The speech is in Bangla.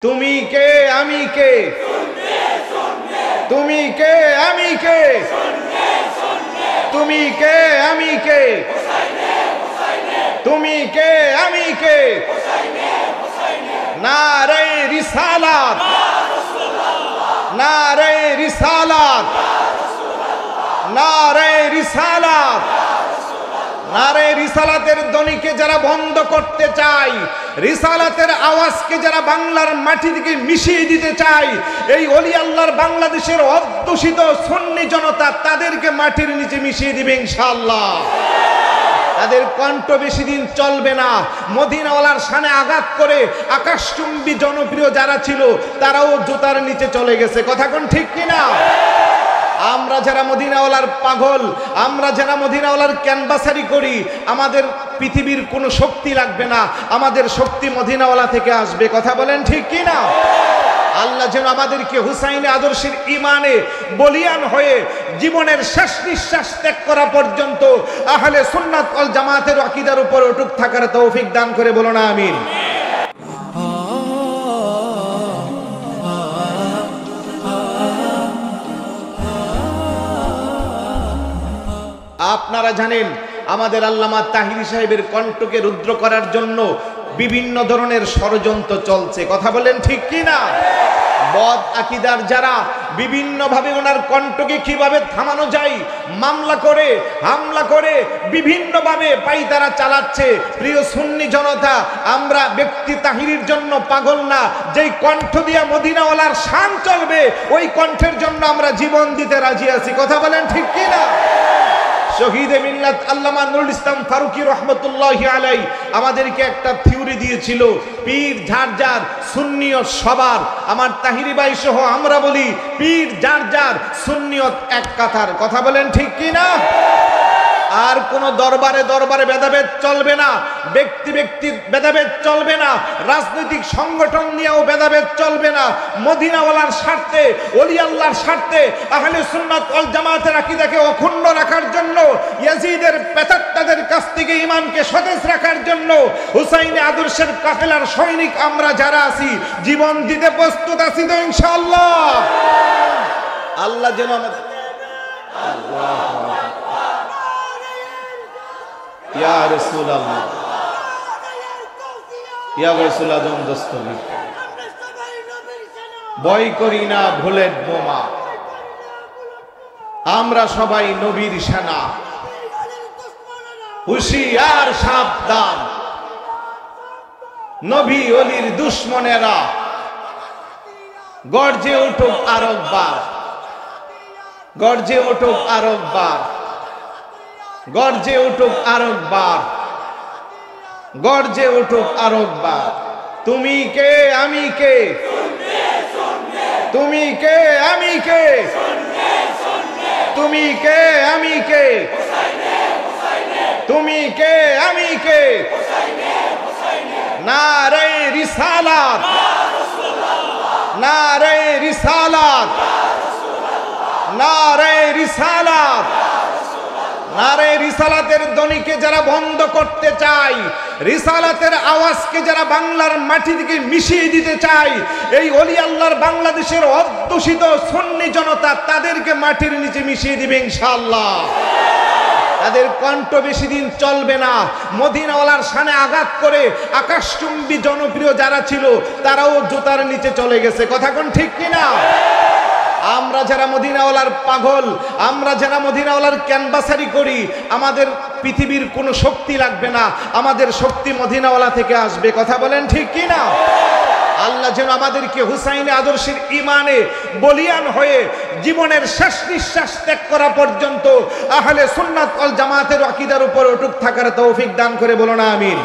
তুমি কে আমি কে, তুমি কে আমি কে, তুমি কে আমি কে, তুমি কে আমি কে। নারে রিসালাত, নারে রিসালাত, নারে রিসালাত। নারে রিসালাতের ধ্বনিকে যারা বন্ধ করতে চায়, রিসালাতের আওয়াজকে যারা বাংলার মাটি থেকে মিশিয়ে দিতে চায়, এই ওলি আল্লাহর বাংলাদেশের অধ্যুষিত সুন্নি জনতা তাদেরকে মাটির নিচে মিশিয়ে দিবে ইনশাআল্লাহ। তাদের কণ্ঠ বেশি দিন চলবে না। মদিনাওয়ালার শানে আঘাত করে আকাশচুম্বী জনপ্রিয় যারা ছিল তারাও জুতার নিচে চলে গেছে। কথা কোন ঠিক কিনা? আমরা যারা মদিনাওয়ালার পাগল, আমরা যারা মদিনাওয়ালার ক্যানভাসারি করি, আমাদের পৃথিবীর কোনো শক্তি লাগবে না, আমাদের শক্তি মদিনাওয়ালা থেকে আসবে। কথা বলেন ঠিক কিনা? আল্লাহ যেন আমাদেরকে হুসাইনি আদর্শের ইমানে বলিয়ান হয়ে জীবনের শেষ নিঃশ্বাস ত্যাগ করা পর্যন্ত আহলে সুন্নাত ওয়াল জামাতের আকীদার উপর অটুট থাকার তৌফিক দান করে, বলো না আমিন। আপনারা জানেন আমাদের আল্লামা তাহিরি সাহেবের কণ্ঠকে রুদ্র করার জন্য বিভিন্ন ধরনের ষড়যন্ত্র চলছে। কথা বলেন ঠিক কিনা? বদ আকীদার যারা বিভিন্ন ভাবে ওনার কণ্ঠকে কিভাবে থামানো যায় মামলা করে, হামলা করে বিভিন্ন ভাবে পাইতারা চালাচ্ছে। প্রিয় সুন্নি জনতা, আমরা ব্যক্তি তাহিরির জন্য পাগল না, যেই কণ্ঠ দিয়া মদিনাওয়ালার শান চলবে ওই কণ্ঠের জন্য আমরা জীবন দিতে রাজি আছি। কথা বলেন ঠিক কিনা? শহীদে মিল্লাত আল্লামা নুরুল ইসলাম ফারুকী রহমতুল্লাহি আলাইহি আমাদেরকে একটা থিওরি দিয়েছিল, পীর যার যার সুন্নিয়ত সবার। আমার তাহিরি ভাই সহ আমরা বলি পীর যার যার সুন্নিয়ত এক কাতার। কথা বলেন ঠিক কিনা? আর কোন দরবারে দরবারে ভেদাভেদ চলবে না, ব্যক্তি ব্যক্তি ভেদাভেদ চলবে না, রাজনৈতিক সংগঠন নিয়েও ভেদাভেদ চলবে না। মদিনাওয়ালার স্বার্থে, ওলি আল্লাহর স্বার্থে, আহলে সুন্নাত ওয়াল জামাতের আকীদাকে অক্ষুণ্ণ রাখার জন্য, ইয়াজিদের পেতাত্তাদের কাছ থেকে ঈমানকে সতেজ রাখার জন্য হুসাইনি আদর্শের কাফেলার সৈনিক আমরা যারা আছি জীবন দিতে প্রস্তুত আছি তো ইনশাআল্লাহ। আল্লাহ যেন আমাদের ইয়া রাসূলুল্লাহ, ইয়া রাসূল আজম দস্তগীর, ভয় করি না ভুলের বোমা, আমরা সবাই নবীর সেনা, হুঁশিয়ার সাবধান, নবী ওলির দুশমনেরা গর্জে উঠুক আরেকবার, গর্জে উঠুক আরেকবার, গর্জে উঠুক আরেকবার, গর্জে উঠুক আরেকবার। তুমি কে আমি কে, তুমি কে আমি কে, তুমি কে আমি কে, তুমি কে আমি কে। নারে রিসালাত, নারে রিসালাত, নারে রিসালাত। নারে রিসালাতের ধ্বনিকে যারা বন্ধ করতে চায়, রিসালাতের আওয়াজকে যারা বাংলার মাটি থেকে মিশিয়ে দিতে চায়, এই ওলি আল্লাহর বাংলাদেশের অধ্যুষিত সুন্নি জনতা তাদেরকে মাটির নিচে মিশিয়ে দিবে ইনশাআল্লাহ। তাদের কণ্ঠ বেশি দিন চলবে না। মদিনাওয়ালার শানে আঘাত করে আকাশচুম্বী জনপ্রিয় যারা ছিল তারাও জুতার নিচে চলে গেছে। কথা কোন ঠিক কিনা? আমরা যারা মদিনাওয়ালার পাগল, আমরা যারা মদিনাওয়ালার ক্যানভাসারি করি, আমাদের পৃথিবীর কোনো শক্তি লাগবে না, আমাদের শক্তি মদিনাওয়ালা থেকে আসবে। কথা বলেন ঠিক কিনা? আল্লাহ যেন আমাদেরকে হুসাইনি আদর্শের ইমানে বলিয়ান হয়ে জীবনের শেষ নিঃশ্বাস ত্যাগ করা পর্যন্ত আহলে সুন্নাত ওয়াল জামাতের আকীদার উপর অটুট থাকার তৌফিক দান করে, বলো না আমিন।